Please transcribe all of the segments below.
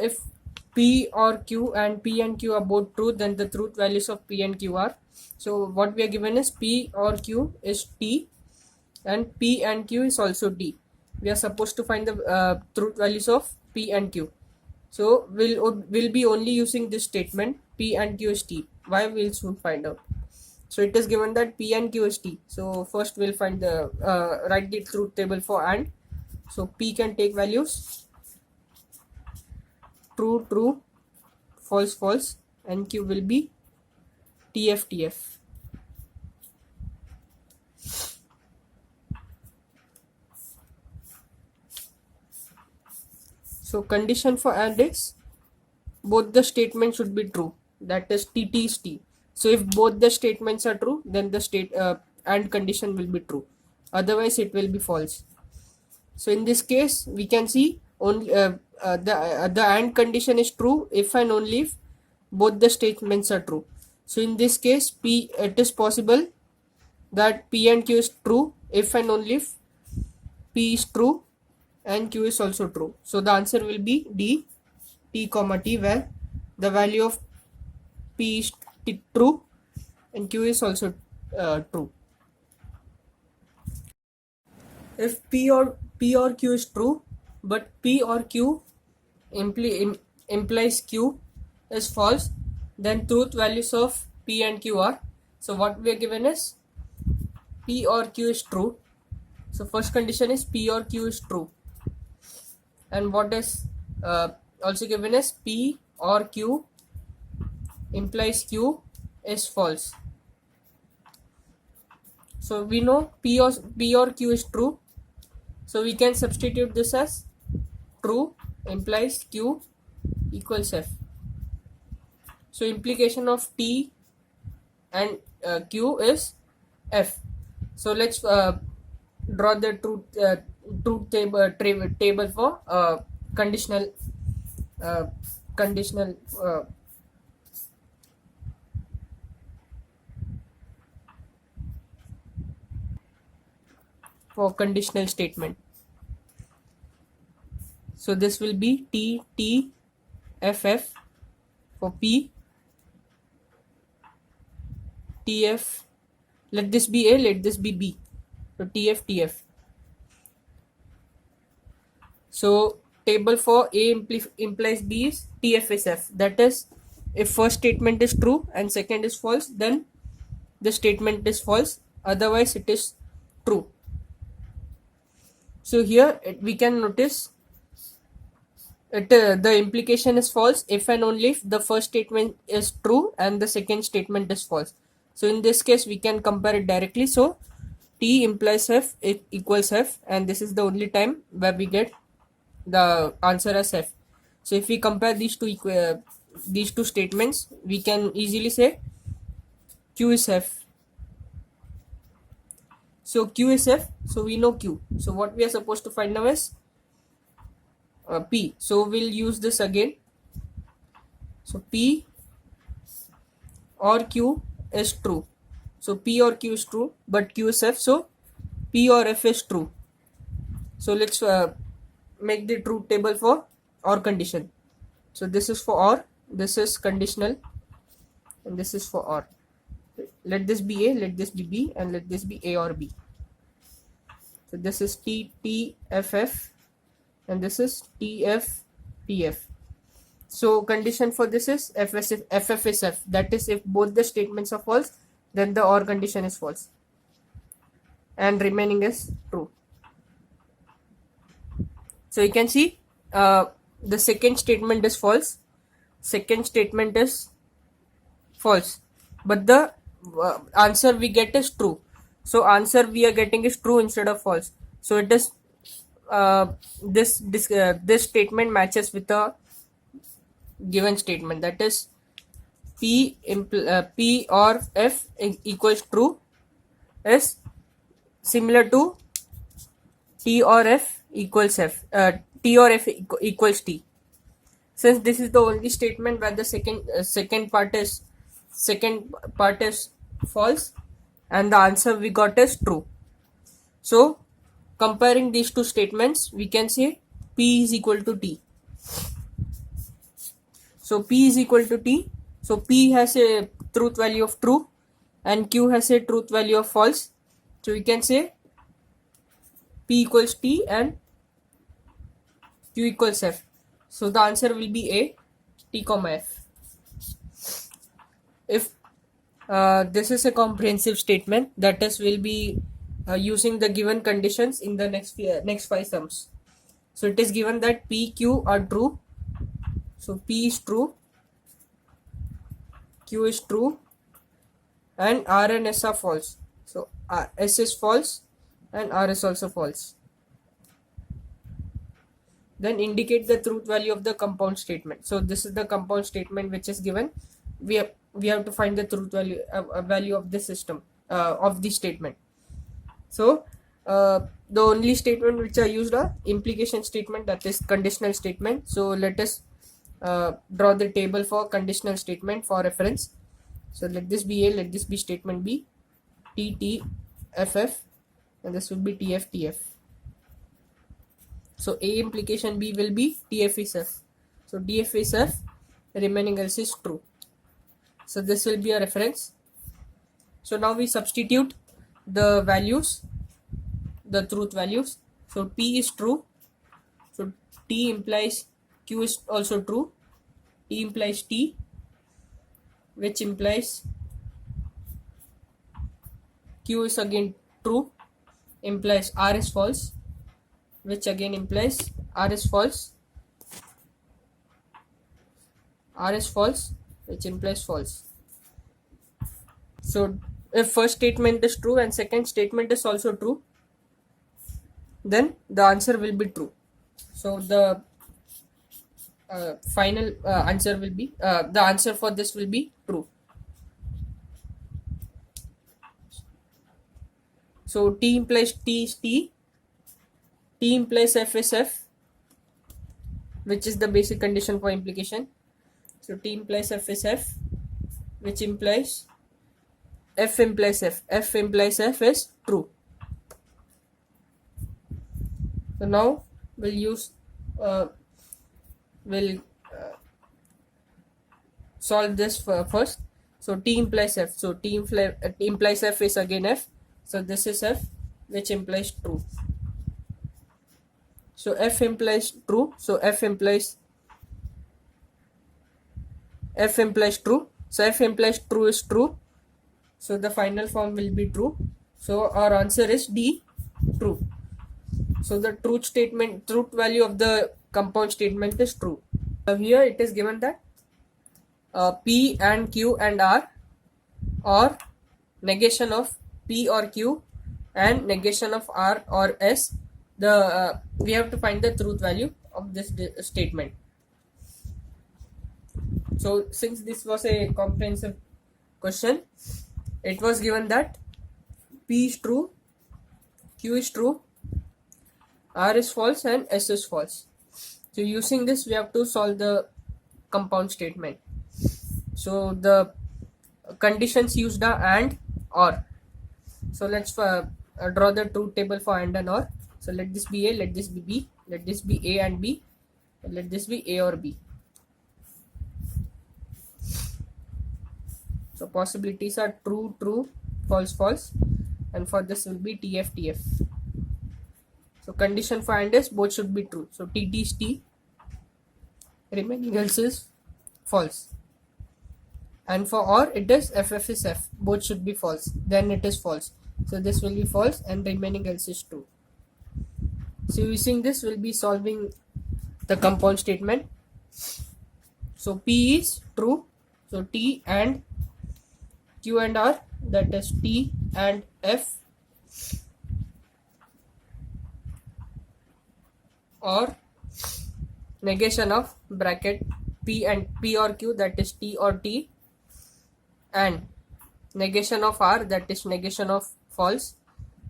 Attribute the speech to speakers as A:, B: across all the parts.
A: if P or Q and P and Q are both true, then the truth values of P and Q are. So what we are given is P or Q is T and P and Q is also T. We are supposed to find the truth values of P and Q. So we'll be only using this statement P and Q is T. Why, we'll soon find out. So it is given that P and Q is T. So first we'll find the write the truth table for AND. So P can take values true, true, false, false, and Q will be TF, TF. So condition for AND is both the statements should be true. That is TT is T. So if both the statements are true, then the AND condition will be true. Otherwise, it will be false. So in this case, we can see only the AND condition is true if and only if both the statements are true. So in this case, it is possible that P and Q is true if and only if P is true and Q is also true. So the answer will be D, T comma T, where the value of P is true and Q is also true. If P or Q is true, but P or Q implies Q is false, then truth values of P and Q are. So what we are given is P or Q is true. So first condition is P or Q is true, and what is also given is P or Q implies Q is false. So we know P or Q is true, so we can substitute this as true implies Q equals F. So implication of T and Q is F. So let's draw the truth table for conditional statement. So this will be T T F F for P, TF, let this be A, let this be B. So TF, TF. So table for A implies B is TF is F. That is, if first statement is true and second is false, then the statement is false. Otherwise, it is true. So here we can notice the implication is false if and only if the first statement is true and the second statement is false. So in this case, we can compare it directly. So T implies F, it equals F, and this is the only time where we get the answer as F. So if we compare these two statements, we can easily say Q is F. So Q is F, so we know Q. So what we are supposed to find now is P. So we'll use this again. So P or Q is true. So P or Q is true, but Q is F. So P or F is true. So let's make the truth table for OR condition. So this is for OR, this is conditional, and this is for OR. Let this be A, let this be B, and let this be A or B. So this is T T F F, and this is T F T F. So condition for this is F F is F. That is, if both the statements are false, then the OR condition is false, and remaining is true. So you can see the second statement is false. Second statement is false, but the answer we get is true. So answer we are getting is true instead of false. So it is this statement matches with a given statement, that is P or F equals true is similar to T or F equals F. T or F equals T. Since this is the only statement where the second part is false and the answer we got is true. So comparing these two statements, we can say P is equal to T. So P is equal to T. So P has a truth value of true and Q has a truth value of false. So we can say P equals T and Q equals F. So the answer will be A, T comma F. If this is a comprehensive statement, that is, will be using the given conditions in the next 5 sums. So it is given that P, Q are true. So P is true, Q is true, and R and S are false. So S is false and R is also false. Then indicate the truth value of the compound statement. So this is the compound statement which is given. We have to find the truth value of this system of this statement. So the only statement which are used are implication statement, that is conditional statement. So let us draw the table for conditional statement for reference. So let this be A, let this be statement B, T, T, F, F, and this will be T, F, T, F. So A implication B will be T, F is F. So D, F is F, remaining else is true. So this will be a reference. So now we substitute the values, the truth values. So P is true. So T implies Q is also true. T implies T, which implies Q is again true, implies R is false, which again implies R is false. R is false, which implies false. So if first statement is true and second statement is also true, then the answer will be true. So the final answer will be the answer for this will be true. So T implies T is T, T implies F is F, which is the basic condition for implication. So T implies F is F, which implies F implies F. F implies F is true. So now we'll use solve this first. So T implies F. So T implies F is again F. So this is F, which implies true. So F implies true. So F implies true. So F implies true is true. So the final form will be true. So our answer is D, true. So the truth value of the compound statement is true. Here it is given that P and Q and R, or negation of P or Q and negation of R or S. We have to find the truth value of this statement. So since this was a comprehensive question, it was given that P is true, Q is true, R is false, and S is false. So using this, we have to solve the compound statement. So the conditions used are and, or. So let's draw the truth table for and or. So let this be A, let this be B, let this be A and B, and let this be A or B. So possibilities are true, true, false, false, and for this will be TF, TF. So condition for and is both should be true. So TT is T, remaining else is false. And for or it is FF is F, both should be false, then it is false. So this will be false and remaining else is true. So using this, we'll be solving the compound statement. So P is true. So T and Q and R, that is T and F, or negation of bracket P and P or Q, that is T or T, and negation of R, that is negation of false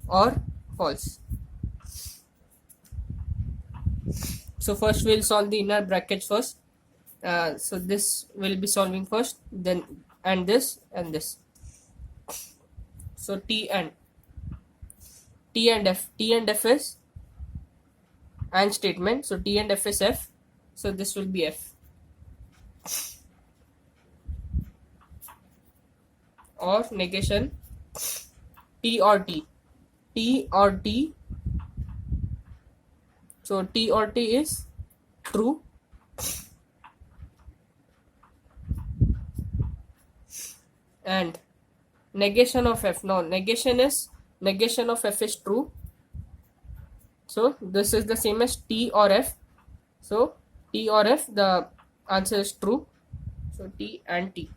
A: or false. So first we'll solve the inner brackets first. So this will be solving first, then and this and this. So T and F. T and F is and statement. So T and F is F. So this will be F. or negation T or T. T or T. So T or T is true, and negation of F. Now negation of F is true. So this is the same as T or F. So T or F, the answer is true. So T and T.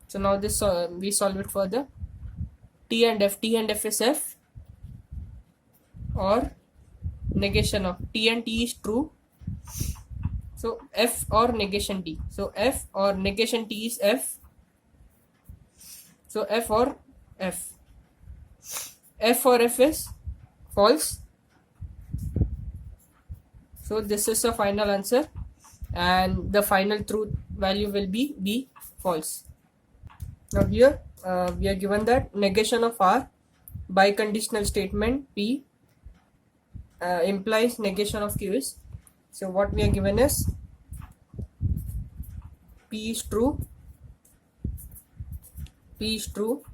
A: So now this we solve it further. T and F. T and F is F or negation of T and T is true. So F or negation T. So F or negation T is F. So F or F. F or F is false. So this is the final answer, and the final truth value will be B, false. Now here we are given that negation of R by conditional statement P implies negation of Q is. So what we are given is P is true, P is true,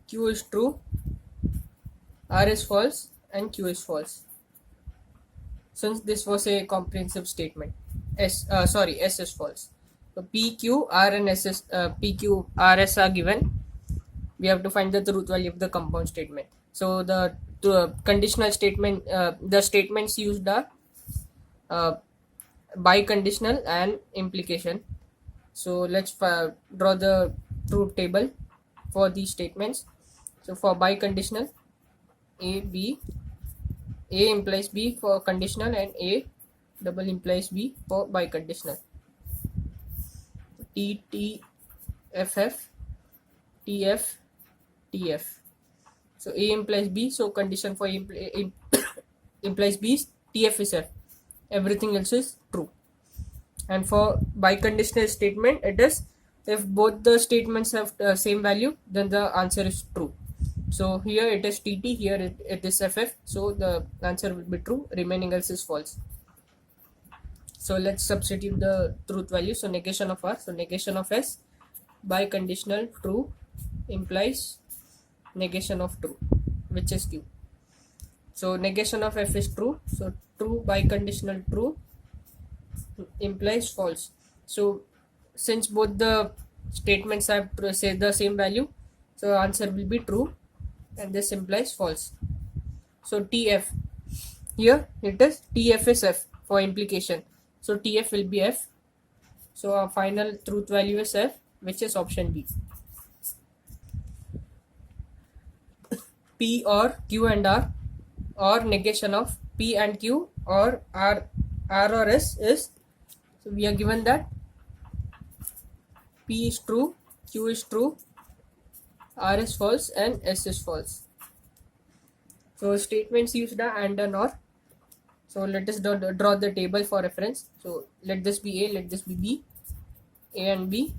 A: Q is true, R is false, and Q is false. Since this was a comprehensive statement, S is false. So P, Q, R and S is P, Q, R, S are given. We have to find the truth value of the compound statement. So the conditional statement, the statements used are biconditional and implication. So let's draw the truth table for these statements. So for biconditional, A, B, A implies B for conditional, and A double implies B for biconditional. T, T, F, F, T, F, T, F. So A implies B, so condition for A implies B is T, F is F. Everything else is true. And for biconditional statement, it is if both the statements have same value, then the answer is true. So here it is TT, here it is FF, so the answer will be true, remaining else is false. So let's substitute the truth value. So negation of R, so negation of S, biconditional true implies negation of true, which is Q. So negation of F is true, so true biconditional true implies false. So since both the statements have say the same value, so answer will be true, and this implies false. So TF, here it is TF is F for implication, so TF will be F. So our final truth value is F, which is option B. P or Q and R, or negation of P and Q or R or S is, so we are given that P is true, Q is true, R is false, and S is false. So statements used are and or. So let us draw the table for reference. So let this be A, let this be B, A and B,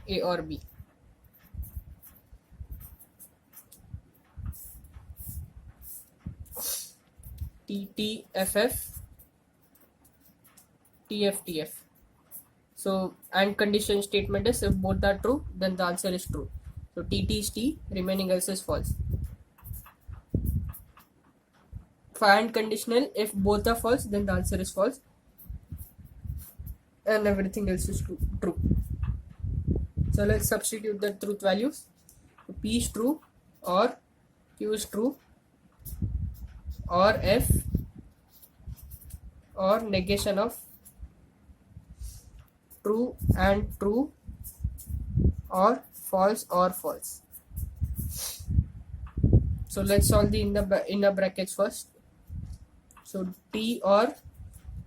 A: A or B. T, T, F, F, T, F, T, F. So and condition statement is if both are true, then the answer is true. So T, T is T, remaining else is false. For and conditional, if both are false, then the answer is false, and everything else is true. So let's substitute the truth values. So P is true, or Q is true, or F, or negation of true and true, or false or false. So let's solve the inner brackets first. So T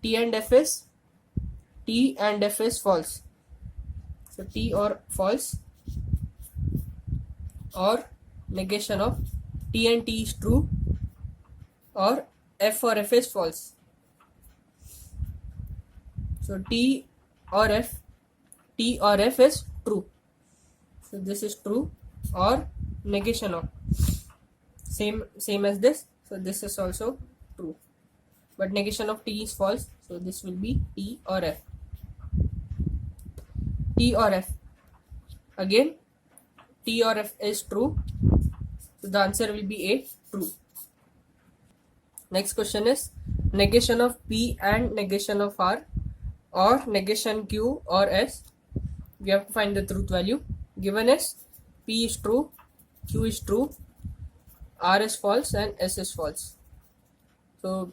A: and F is false. So T or false, or negation of T and T is true, or F or F is false. So T or F is true. So this is true, or negation of same as this. So this is also true, but negation of T is false. So this will be T or F. T or F. again T or F is true, so the answer will be A, true. Next question is negation of P and negation of R, or negation Q or S. We have to find the truth value. Given is P is true, Q is true, R is false, and S is false. So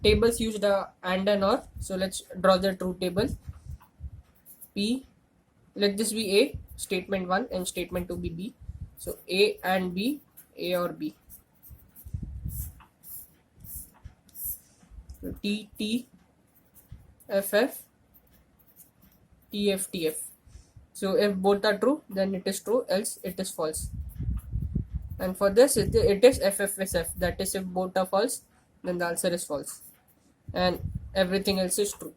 A: tables used and or. So let's draw the truth table. P, let this be A, statement 1, and statement 2 be B. So A and B, A or B. So T, T, F, F, T, F, T, F. So if both are true, then it is true, else it is false. And for this, it is F, F is F. That is, if both are false, then the answer is false. And everything else is true.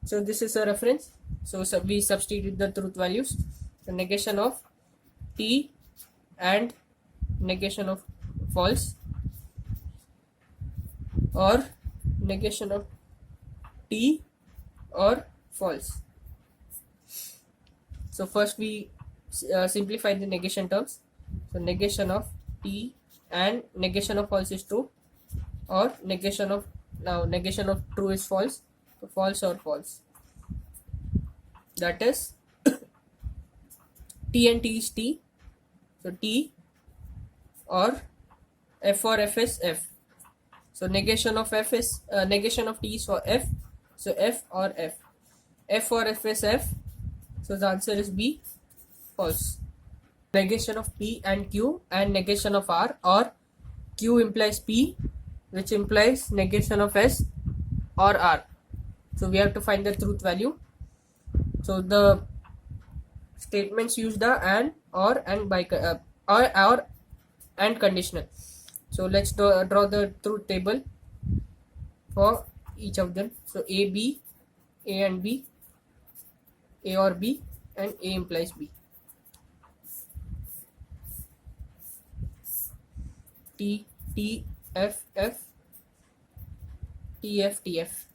A: So this is a reference. So we substitute the truth values. The negation of T and negation of false, or negation of T or false. So first we simplify the negation terms. So negation of T and negation of false is true, or negation of true is false. So false or false. That is T and T is T. So T or F or F is F. So negation of F is negation of T is for F. So F or F. F or F is F. So the answer is B, false. Negation of P and Q and negation of R, or Q implies P, which implies negation of S or R. So we have to find the truth value. So the statements use the and, or, and by or and conditional. So let's draw the truth table for each of them. So A, B, A and B, A or B, and A implies B. T, T, F, F, T, F, T, F.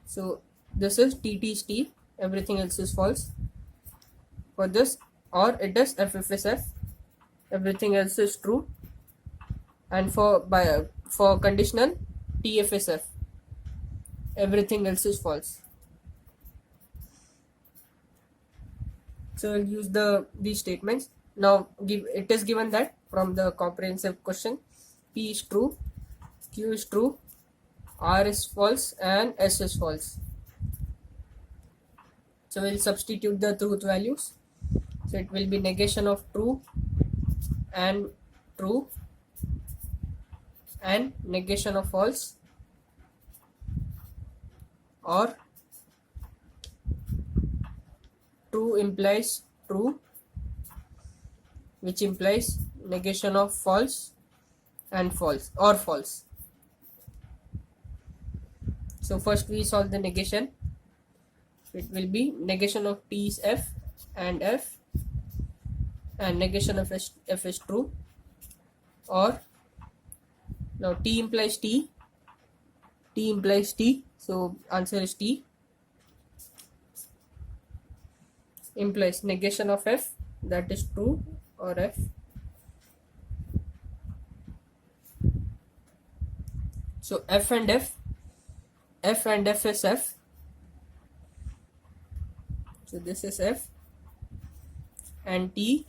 A: So this is T, T is T, everything else is false. For this, or it is F, F is F, everything else is true. And for conditional, T, F is F, everything else is false. So we'll use these statements. Now it is given that from the comprehensive question, P is true, Q is true, R is false, and S is false. So we'll substitute the truth values. So it will be negation of true and negation of false, or true implies true, which implies negation of false and false, or false. So first we solve the negation. It will be negation of T is F and F, and negation of F is true, or now T implies T, T implies T, so answer is T, implies negation of F, that is true, or F. So F and F is F. So this is F and T,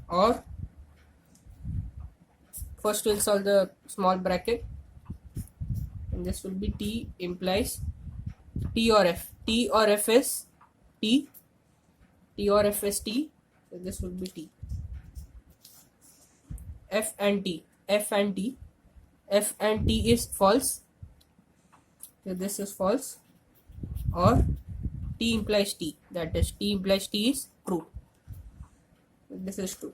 A: or first we'll solve the small bracket, and this will be T implies T or F. T or F is T, T or F is T, so this will be T. F and T, F and T, F and T is false, so this is false, or T implies T, that is T implies T is true, this is true.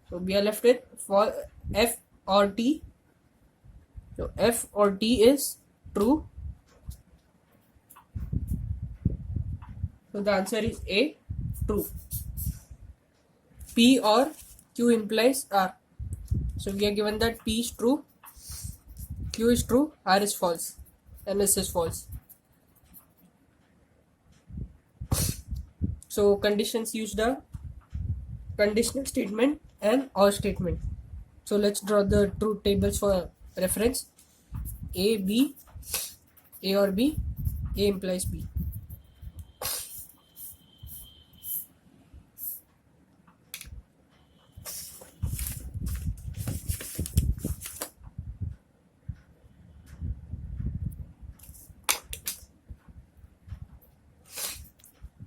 A: So we are left with for F or T. So F or T is true, so the answer is A, true. P or Q implies R. So we are given that P is true, Q is true, R is false, and S is false. So conditions used are conditional statement and or statement. So let's draw the truth tables for reference. A, B, A or B, A implies B.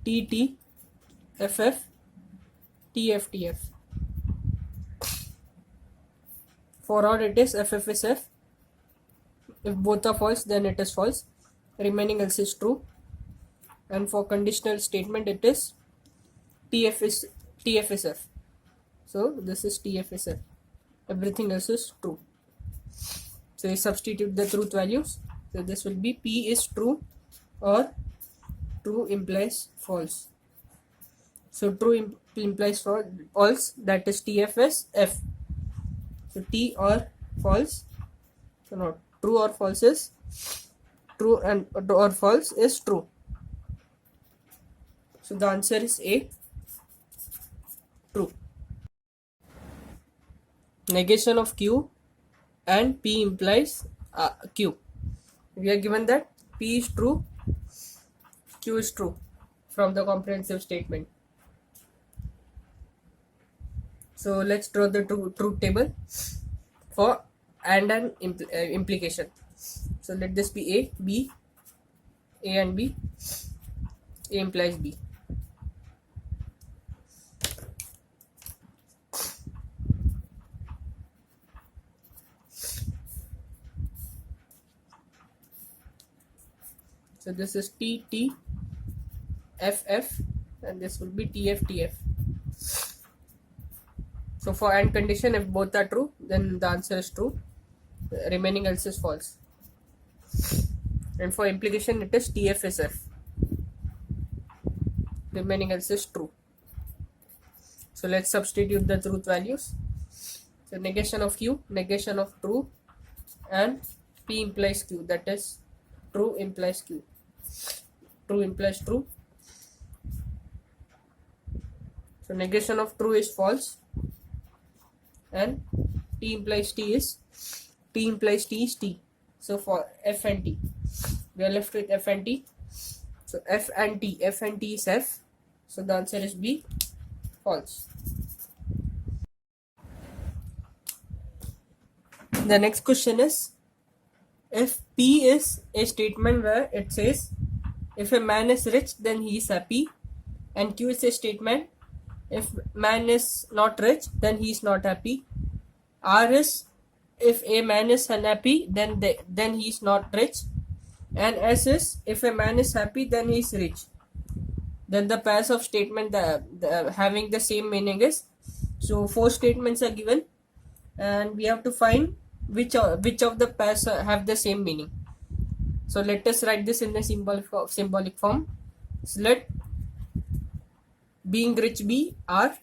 A: T, T, F, F, T, F, T, F. For odd it is F, F is F. If both are false, then it is false. Remaining else is true. And for conditional statement it is TF is F. So this is TF is F. Everything else is true. So you substitute the truth values. So this will be P is true or true implies false. So true implies false, that is TF is F. So T or false. So no, true or false is true and or false is true. So the answer is A, true. Negation of Q and P implies Q. We are given that P is true, Q is true from the comprehensive statement. So let's draw the truth table for and an implication. So let this be A, B, A and B. A implies B. So this is T, T, F, F, and this will be T, F, T, F. So for AND condition, if both are true, then the answer is true. The remaining else is false. And for implication, it is TF is F. Remaining else is true. So let's substitute the truth values. So negation of Q, negation of true, and P implies Q. That is true implies Q. True implies true. So negation of true is false. And T implies T is T. So for F and T, we are left with F and T. So F and T is F. So the answer is B, false. The next question is, if P is a statement where it says, if a man is rich, then he is happy, and Q is a statement, if man is not rich, then he is not happy. R is, if a man is unhappy, then he is not rich, and S is, if a man is happy, then he is rich. Then the pairs of statement having the same meaning is, so 4 statements are given, and we have to find which of the pairs have the same meaning. So let us write this in the symbolic form. So let being rich be R,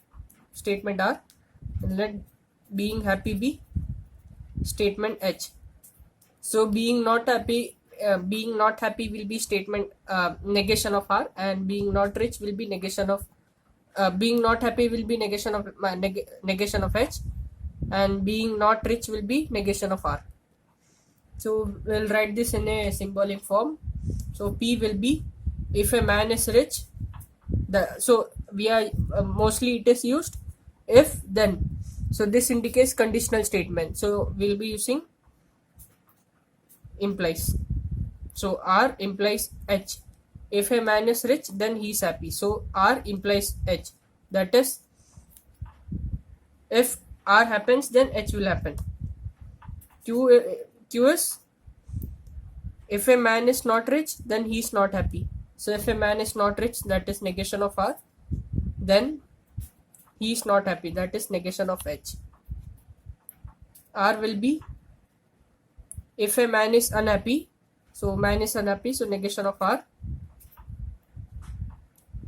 A: statement R, and let being happy be statement H. So being not happy will be statement negation of R, and being not rich will be negation of being not happy will be negation of negation of H, and being not rich will be negation of R. So we'll write this in a symbolic form. So P will be, if a man is rich, so we are mostly it is used if then. So this indicates conditional statement. So we'll be using implies. So R implies H. If a man is rich, then he is happy. So R implies H. That is, if R happens, then H will happen. Q is, if a man is not rich, then he is not happy. So if a man is not rich, that is negation of R. Then he is not happy. That is negation of H. R will be, if a man is unhappy. So man is unhappy. So negation of R.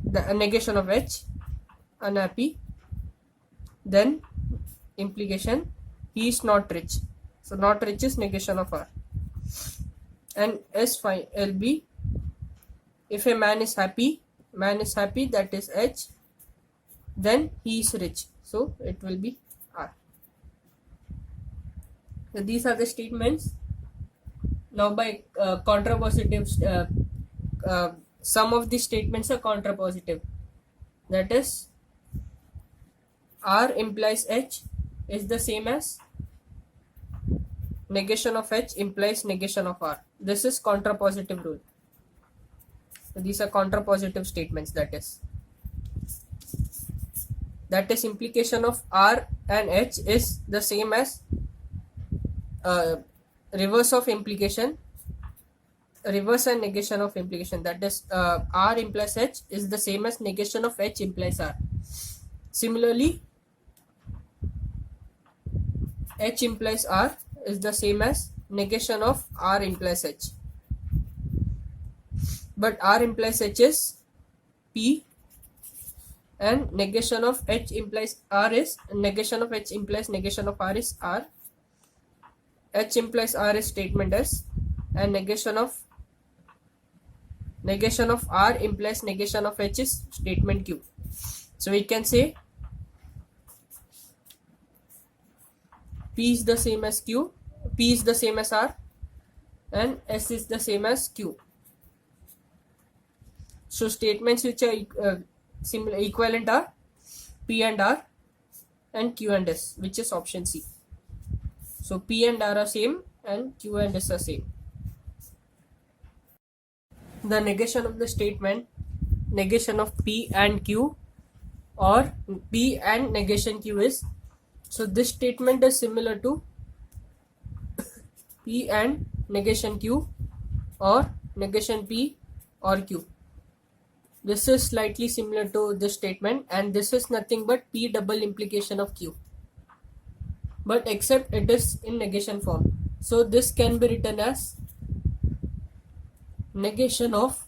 A: The negation of H. Unhappy. Then implication, he is not rich. So not rich is negation of R. And S will be, if a man is happy, man is happy, that is H, then he is rich, so it will be R. So these are the statements. Now by contrapositive, some of these statements are contrapositive, that is R implies H is the same as negation of H implies negation of R. This is contrapositive rule. So these are contrapositive statements, that is implication of R and H is the same as reverse of implication, reverse and negation of implication, that is R implies H is the same as negation of H implies R. Similarly, H implies R is the same as negation of R implies H, but R implies H is P and negation of H implies R is negation of H implies negation of R is R. H implies R is statement S, and negation of R implies negation of H is statement Q. So we can say P is the same as Q, P is the same as R, and S is the same as Q. So statements which are similar equivalent are P and R and Q and S, which is option C. So P and R are same and Q and S are same. The negation of the statement, negation of P and Q or P and negation Q is, so this statement is similar to P and negation Q or negation P or Q. This is slightly similar to this statement, and this is nothing but P double implication of Q, but except it is in negation form. So this can be written as negation of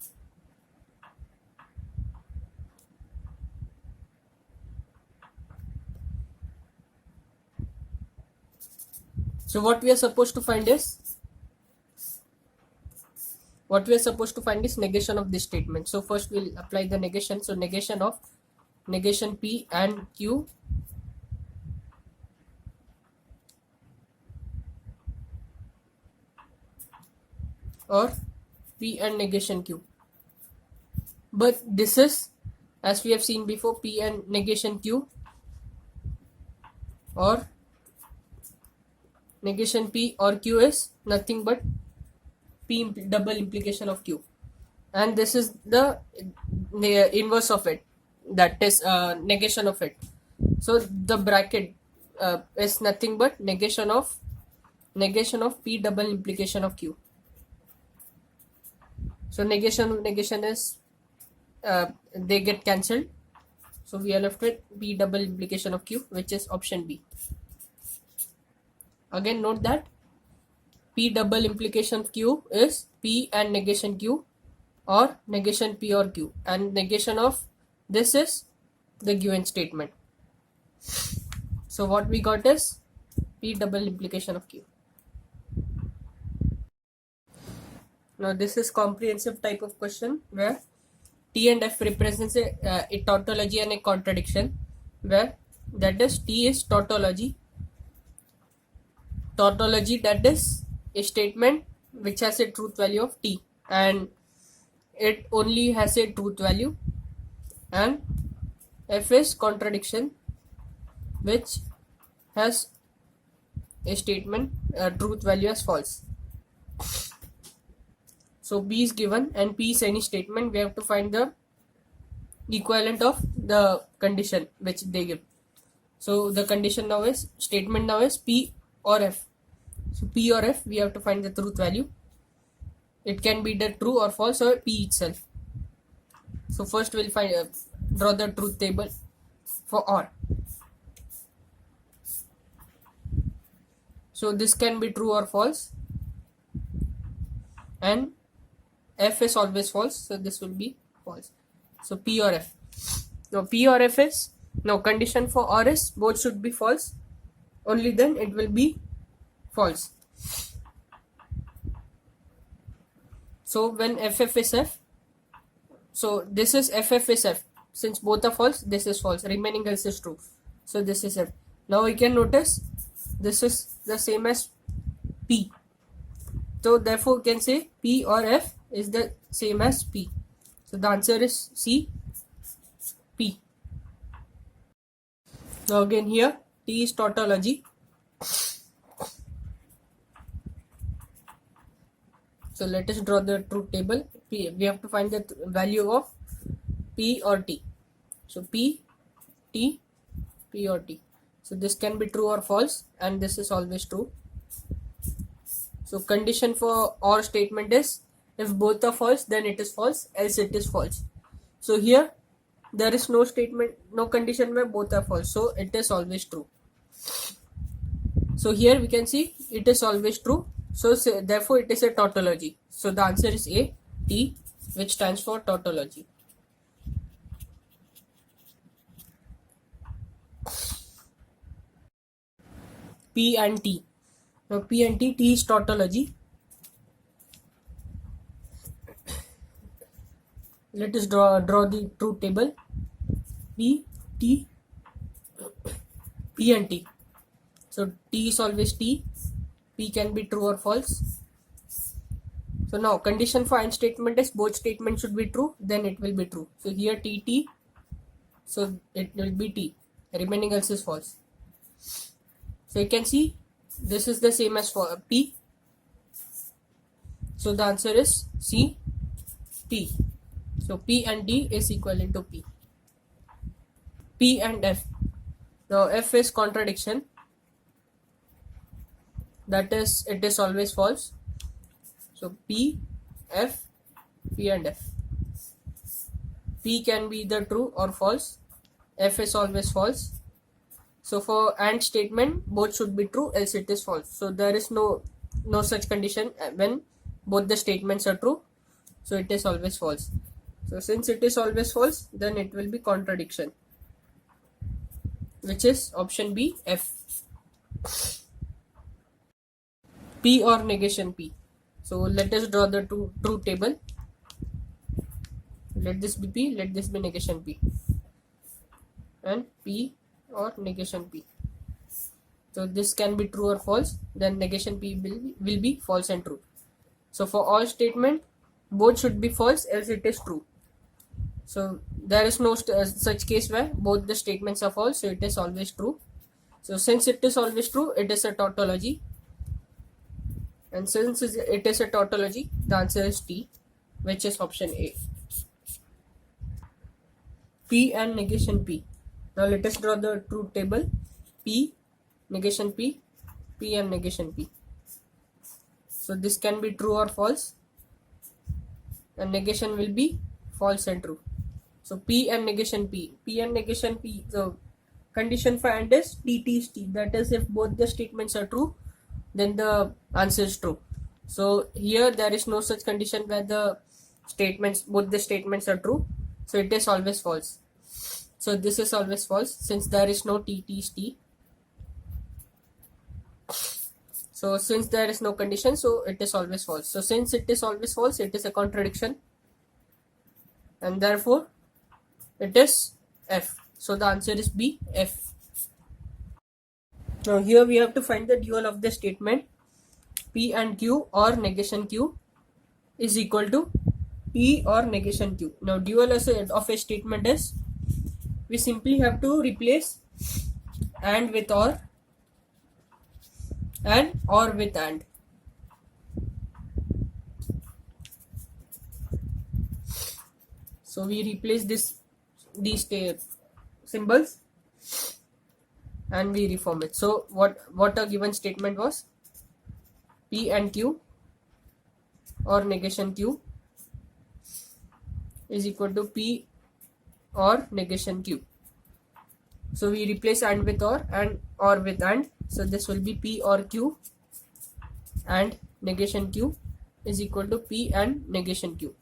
A: so what we are supposed to find is negation of this statement. So first we'll apply the negation. So negation of negation P and Q or P and negation Q. But this is, as we have seen before, P and negation Q or negation P or Q is nothing but P double implication of Q, and this is the inverse of it, that is negation of it. So the bracket is nothing but negation of P double implication of Q. So negation is they get cancelled, so we are left with P double implication of Q, which is option B. Again note that P double implication of Q is P and negation Q or negation P or Q, and negation of this is the given statement. So what we got is P double implication of Q. Now this is comprehensive type of question where T and F represents a tautology and a contradiction, where that is T is tautology. Tautology, that is a statement which has a truth value of T and it only has a truth value, and F is contradiction which has a statement truth value as false. So B is given and P is any statement. We have to find the equivalent of the condition which they give. So the condition now is, statement now is P or F. So P or F, we have to find the truth value. It can be the true or false or P itself. So first we'll find draw the truth table for R. So this can be true or false, and F is always false, so this will be false. So P or F. Now P or F is, now condition for R is both should be false, only then it will be false. So when FF is F, So this is F is F. Since both are false, this is false. Remaining else is true. So this is F. Now we can notice this is the same as P. So therefore we can say P or F is the same as P. So the answer is C, P. Now again here T is tautology. So let us draw the truth table. P, we have to find the value of P or T. So P, T, P or T. So this can be true or false, and this is always true. So condition for OR statement is if both are false, then it is false, else it is false. So here there is no statement, no condition where both are false, so it is always true. So here we can see it is always true. So therefore it is a tautology. So the answer is A, T, which stands for tautology. P and T. Now P and T is tautology. Let us draw the truth table. P, T, P and T. So T is always T. P can be true or false. So now condition for AND statement is both statements should be true, then it will be true. So here T, so it will be T. Remaining else is false. So you can see this is the same as for P. So the answer is C, P. So P and D is equivalent to P. P and F. Now F is contradiction. That is, it is always false. So P, F, P and F. P can be either true or false. F is always false. So for AND statement, both should be true, else it is false. So there is no such condition when both the statements are true. So it is always false. So since it is always false, then it will be contradiction, which is option B, F. P or negation P. So let us draw the truth table. Let this be P, let this be negation P. And P or negation P. So this can be true or false, then negation P will be false and true. So for all statement, both should be false, else it is true. So there is no such case where both the statements are false, so it is always true. So since it is always true, it is a tautology. And since it is a tautology, the answer is T, which is option A. P and negation P. Now let us draw the truth table. P, negation P, P and negation P. So this can be true or false, and negation will be false and true. So P and negation P. P and negation P. So condition for AND is T is T. That is, if both the statements are true, then the answer is true. So here there is no such condition where both the statements are true. So it is always false. So this is always false since there is no T is T. So since there is no condition, so it is always false. So since it is always false, it is a contradiction, and therefore it is F. So the answer is B, F. Now here we have to find the dual of the statement. P and Q or negation Q is equal to P or negation Q. Now dual of a statement is, we simply have to replace AND with OR and OR with AND. So we replace these symbols and we reform it. So what a given statement was, P and Q or negation Q is equal to P or negation Q. So we replace AND with OR and OR with AND. So this will be P or Q and negation Q is equal to P and negation Q.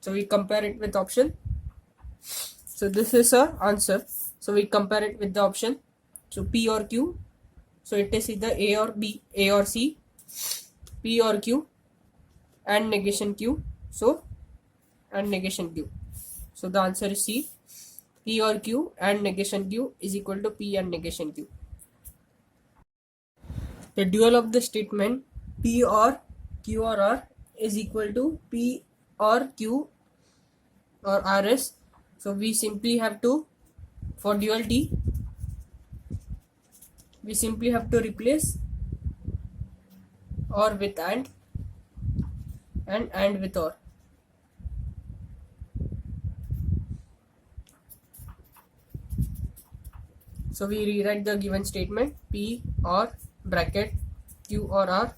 A: So we compare it with option. So this is our answer. So we compare it with the option. So P or Q. So it is either A or B, A or C, P or Q and negation Q. So and negation Q. So the answer is C. P or Q and negation Q is equal to P and negation Q. The dual of the statement P or Q or R is equal to P or Q or RS. So we simply have to, for dual T, we simply have to replace or with and with or. So we rewrite the given statement P or bracket Q or R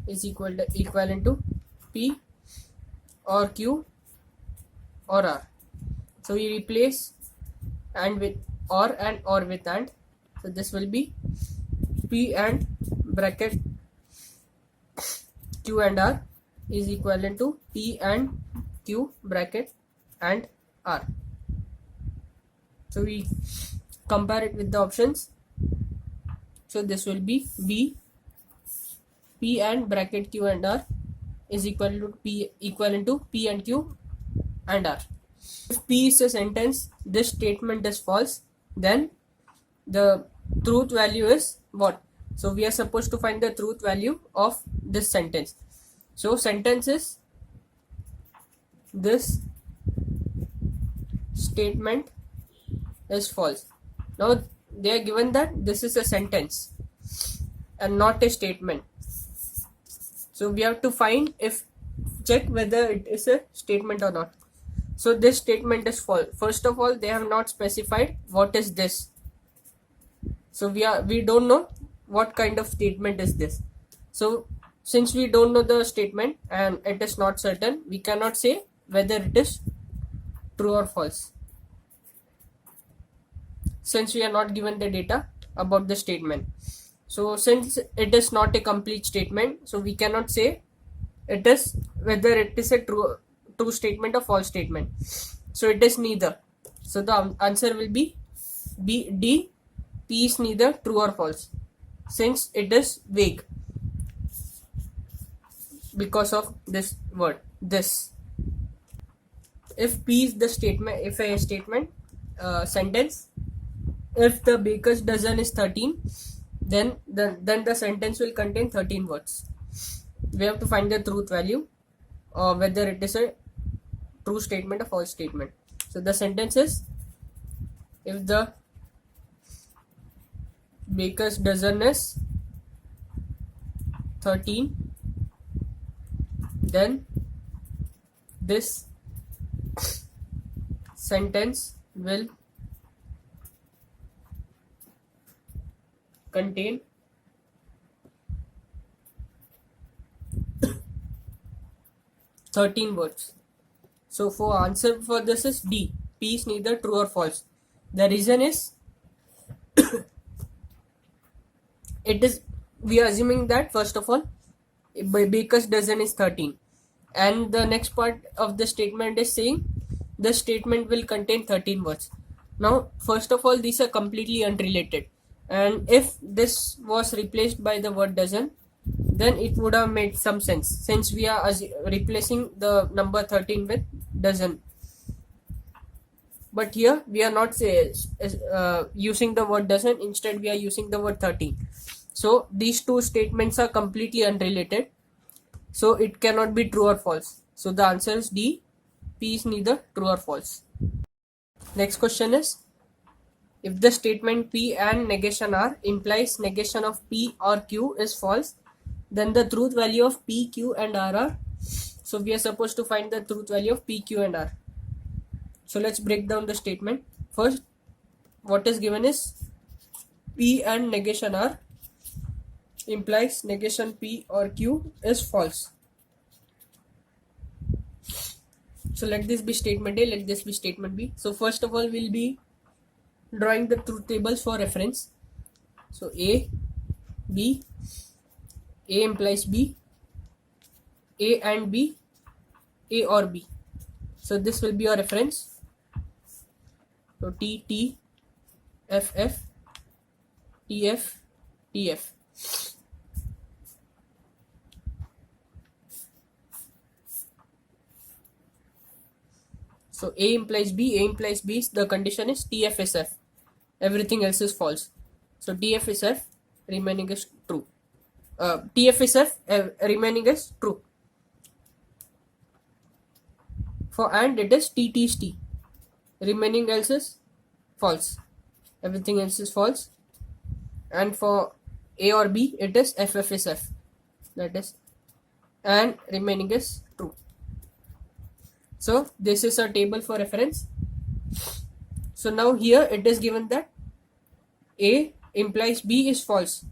A: is equivalent to P or Q or R. So we replace and with or and or with and. So this will be P and bracket Q and R is equivalent to P and Q bracket and R. So we compare it with the options. So this will be B. P and bracket Q and R is equivalent to P and Q and R. If P is a sentence, this statement is false, then the truth value is what? So we are supposed to find the truth value of this sentence. So sentence is this statement is false. Now they are given that this is a sentence and not a statement. So we have to check whether it is a statement or not. So this statement is false. First of all, they have not specified what is this. So we don't know what kind of statement is this. So since we don't know the statement and it is not certain, we cannot say whether it is true or false, since we are not given the data about the statement. So since it is not a complete statement, so we cannot say whether it is a true statement or false statement. So it is neither. So the answer will be D. P is neither true or false, since it is vague because of this word this. If P is the statement, if a statement sentence, if the baker's dozen is 13, then the sentence will contain 13 words. We have to find the truth value or whether it is a true statement or false statement. So the sentence is, if the baker's dozen is 13, then this sentence will contain 13 words. So for answer for this is D. P is neither true or false. The reason is we are assuming that first of all baker's dozen is 13, and the next part of the statement is saying the statement will contain 13 words. Now first of all, these are completely unrelated, and if this was replaced by the word dozen, then it would have made some sense, since we are replacing the number 13 with dozen. But here we are not using the word dozen, instead we are using the word 13. So these two statements are completely unrelated, so it cannot be true or false. So the answer is D. P is neither true or false. Next question is, if the statement P and negation R implies negation of P or Q is false, then the truth value of P, Q and R are. So we are supposed to find the truth value of P, Q and R. So let's break down the statement. First, what is given is P and negation R implies negation P or Q is false. So let this be statement A, let this be statement B. So first of all, we'll be drawing the truth tables for reference. So A, B, A implies B, A and B, A or B. So this will be your reference. So T, T, F, F, T, F, T, F. So A implies B, A implies B, the condition is TF is F. Everything else is false. So TF is F, remaining is true. TF is F, remaining is true. For AND it is TT is T, remaining else is false. Everything else is false. And for A or B it is FF is F, that is, and remaining is true. So this is a table for reference. So now here it is given that A implies B is false.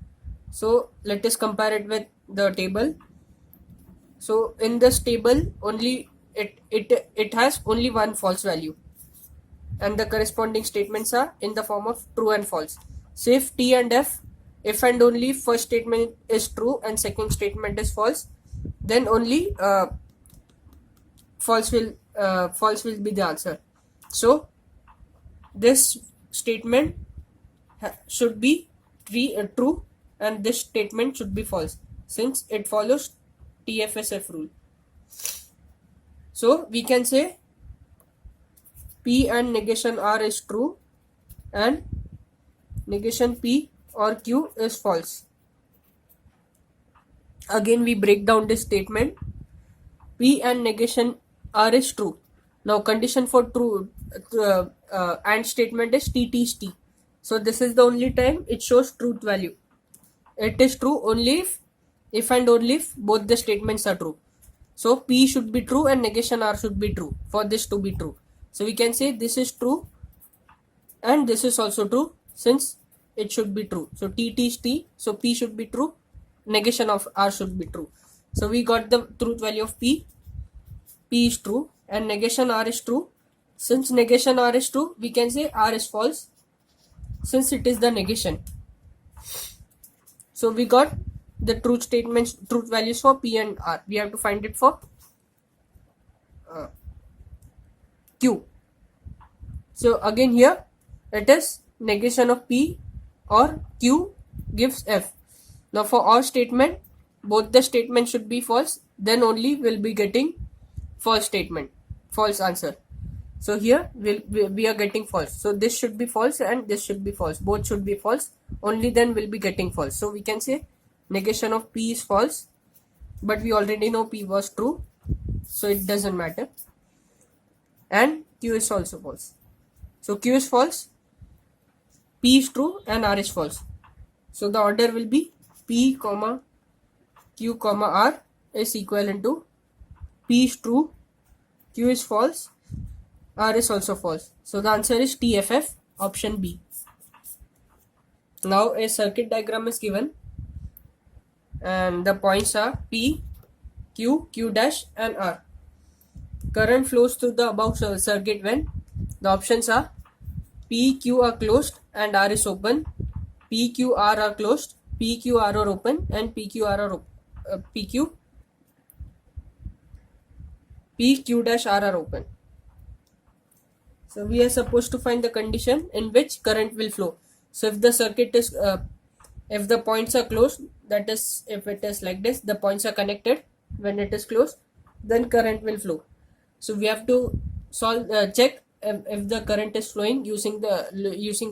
A: So let us compare it with the table. So in this table only it has only one false value, and the corresponding statements are in the form of true and false. So if T and F, if and only first statement is true and second statement is false, then only false will be the answer. So this statement should be true and this statement should be false, since it follows TFSF rule. So we can say P and negation R is true and negation P or Q is false. Again we break down this statement. P and negation R is true. Now condition for true AND statement is TT is T. So this is the only time it shows truth value. It is true only if and only if both the statements are true. So P should be true and negation R should be true for this to be true. So we can say this is true and this is also true, since it should be true. So TT is T, so P should be true, negation of R should be true. So we got the truth value of P. P is true and negation R is true. Since negation R is true, we can say R is false, since it is the negation. So we got the truth values for P and R. We have to find it for Q. So again here it is negation of P or Q gives F. Now for our statement, both the statements should be false, then only we'll be getting false statement, false answer. So here we are getting false. So this should be false and this should be false. Both should be false. Only then we'll be getting false. So we can say negation of P is false, but we already know P was true, so it doesn't matter. And Q is also false. So Q is false, P is true and R is false. So the order will be P, Q, R is equivalent to P is true, Q is false, R is also false. So the answer is TFF, option B. Now a circuit diagram is given and the points are P, Q, Q dash and R. Current flows through the above circuit when the options are P, Q are closed and R is open, P, Q, R are closed, P, Q, R are open, and P, Q, R are open. P, Q dash R are open. So we are supposed to find the condition in which current will flow. So if the circuit is, if the points are closed, that is, if it is like this, the points are connected. When it is closed, then current will flow. So we have to check if the current is flowing using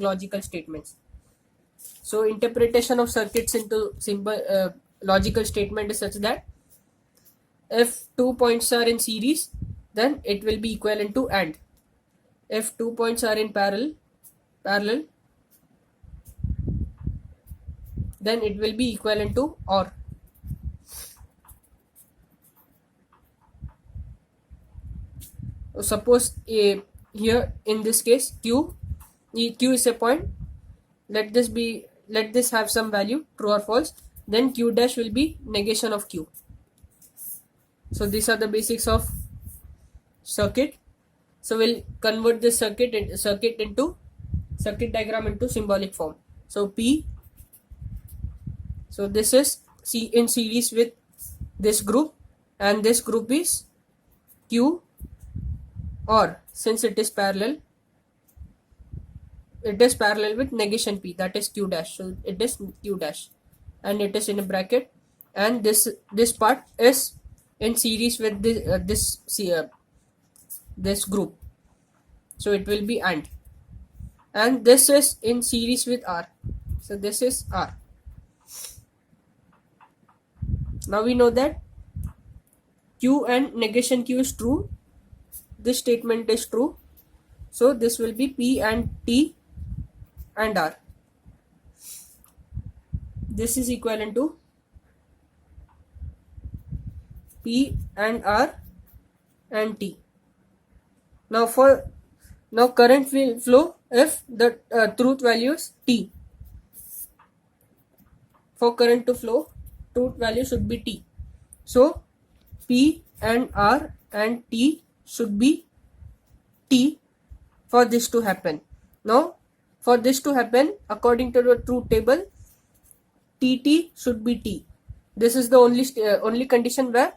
A: logical statements. So interpretation of circuits into simple logical statement is such that if two points are in series, then it will be equivalent to AND. If two points are in parallel, then it will be equivalent to OR. Suppose here in this case Q is a point. Let this have some value, true or false. Then Q dash will be negation of Q. So these are the basics of circuit. So we'll convert this circuit diagram into symbolic form. So P. So this is in series with this group, and this group is Q, or since it is parallel with negation P, that is Q dash. So it is Q dash and it is in a bracket, and this part is in series with this group. so it will be and this is in series with R, so this is R. Now we know that Q and negation Q is true, this statement is true, so this will be P and T and R. This is equivalent to P and R and T. Now current will flow if the truth value is T. For current to flow, truth value should be T. So P and R and T should be T for this to happen. Now for this to happen, according to the truth table, TT should be T. This is the only condition where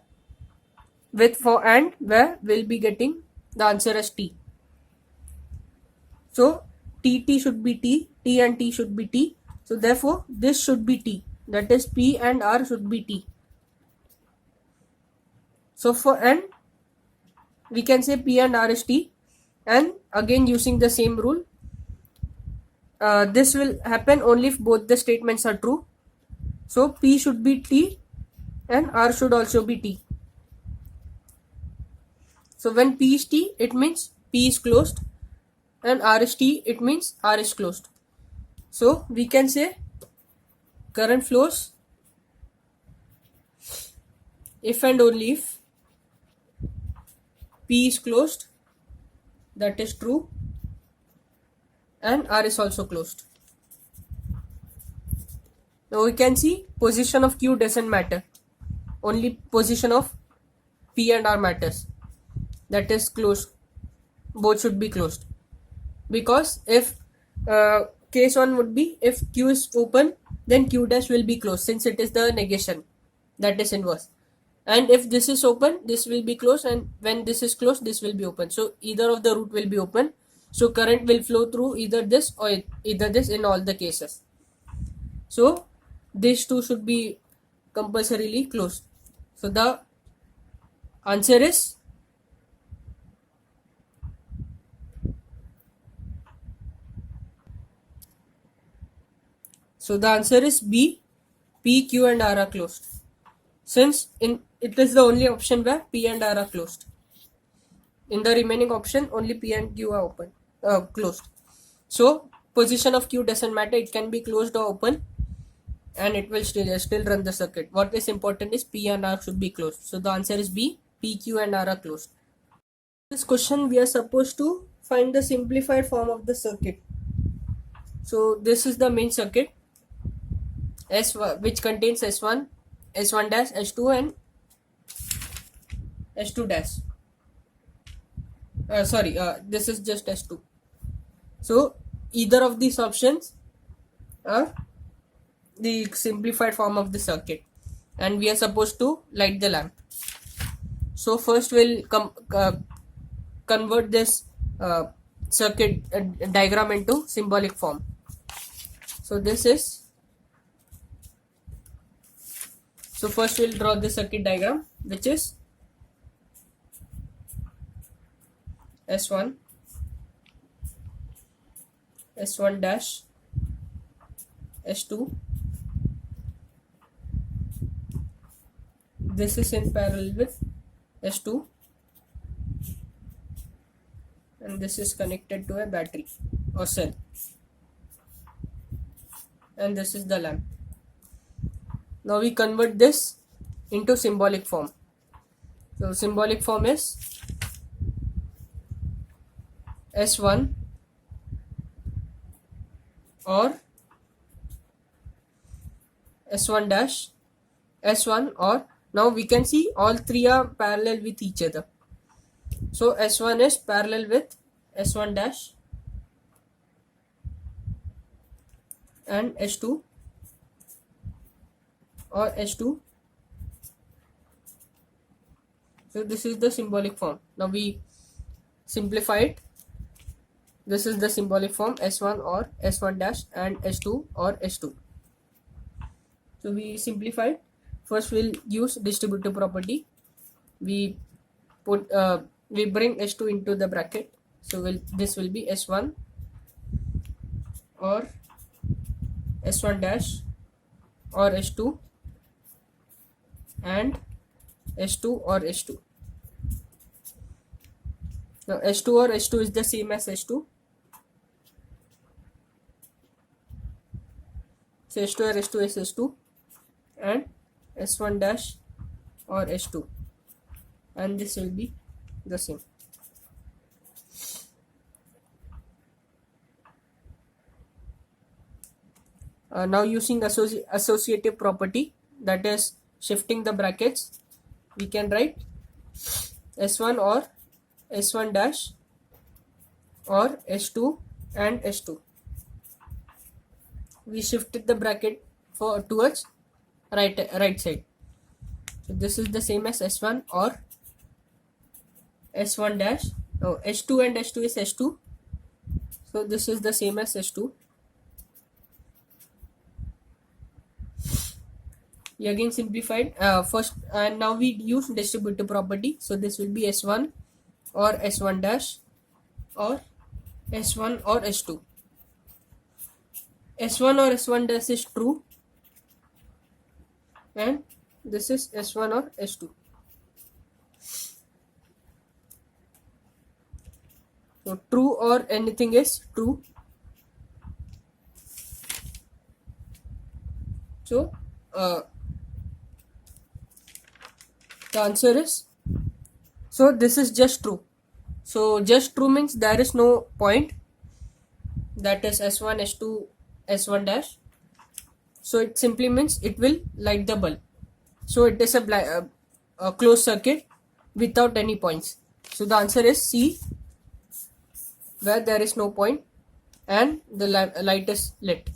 A: with for and where we'll be getting the answer as T. So TT should be T, T and T should be T. So therefore this should be T. That is P and R should be T. So for N, we can say P and R is T. And again using the same rule, this will happen only if both the statements are true. So P should be T and R should also be T. So when P is T, it means P is closed, and R is T, it means R is closed. So we can say current flows if and only if P is closed, that is true, and R is also closed. Now we can see position of Q doesn't matter, only position of P and R matters, that is closed, both should be closed. Because if case 1 would be if Q is open, then Q dash will be closed since it is the negation, that is inverse. And if this is open, this will be closed, and when this is closed, this will be open. So either of the root will be open. So current will flow through either this or either this in all the cases. So these two should be compulsorily closed. So the answer is B. P, Q and R are closed. Since it is the only option where P and R are closed. In the remaining option, only P and Q are closed. So position of Q doesn't matter, it can be closed or open, and it will still run the circuit. What is important is P and R should be closed. So the answer is B. P, Q and R are closed. This question we are supposed to find the simplified form of the circuit. So this is the main circuit, which contains S1, S1 dash, S2 and S2 dash. This is just S2. So either of these options are the simplified form of the circuit, and we are supposed to light the lamp. So first we'll convert this circuit diagram into symbolic form. So first we'll draw the circuit diagram, which is S1, S1 dash, S2. This is in parallel with S2, and this is connected to a battery or cell, and this is the lamp. Now we convert this into symbolic form. So symbolic form is S1 or S1 dash, S1 or, now we can see all three are parallel with each other. So S1 is parallel with S1 dash and S2 or S2. So this is the symbolic form. Now we simplify it. This is the symbolic form, S1 or S1 dash and S2 or S2. So we simplified. First we'll use distributive property. We bring S2 into the bracket. So this will be S1 or S1 dash or S2 and S2 or S2. Now S2 or S2 is the same as S2. So S2 or S2 is S2 and S1 dash or S2, and this will be the same. Now using associative property, that is shifting the brackets, we can write S1 or S1 dash or S2 and S2. We shifted the bracket towards right side. So this is the same as S1 or S1 dash. No, S2 and S2 is S2. So this is the same as S2. We again simplified first, and now we use distributive property. So this will be S1 or S1 dash or S1 or S2. S1 or S1 dash is true, and this is S1 or S2. So true or anything is true. So the answer is, so this is just true. So just true means there is no point, that is S1, S2, S1 dash. So it simply means it will light the bulb. So it is a closed circuit without any points. So the answer is C, where there is no point and the light is lit.